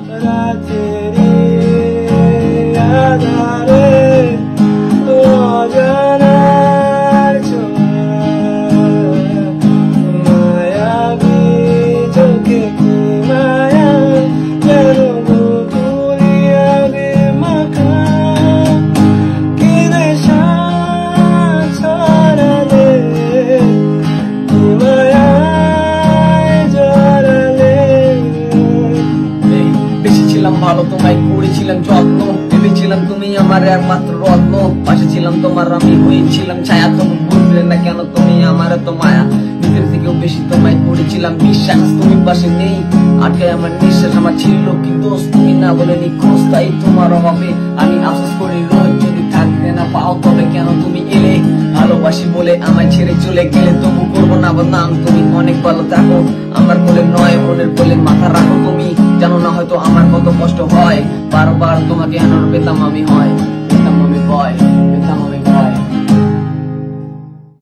রাতেরি আধারে অজানার ছোঁয়া মায়াবী চোখে কি মায়া যেন বকুলি আগে মাখা কি নেশা ছড়ালে কি মায়ায় জড়ালে। বেশি ছিলাম ভালো, তোমায় করেছিলাম যত্ন, ভেবেছিলাম তুমি আমার একমাত্র রত্ন, পাশে ছিলাম তোমার আমি হয়েছিলাম ছায়া, তবু বুঝলে না কেন তুমি আমার এত মায়া। নিজের থেকেও বেশি তোমায় করেছিলাম বিশ্বাস, তুমি পাশে নেই আটকে আমার নিঃশ্বাস, আমার ছিল কি দোষ তুমি না বলে নিখোঁজ, তাই তোমার অভাবে আমি আফসোস করি রোজ। যদি থাকতে না পাও তবে কেন তুমি এলে, ভালোবাসি বলে আমায় ছেড়ে চলে গেলে, তবু করবো না বদনাম, তুমি অনেক ভালো থাকো আমার কোলে নয় মনের কোলে মাথা রাখো। তুমি জানো না হয়তো আমার কত কষ্ট হয়, বারবার তোমাকে হারানোর পেতাম আমি হয়।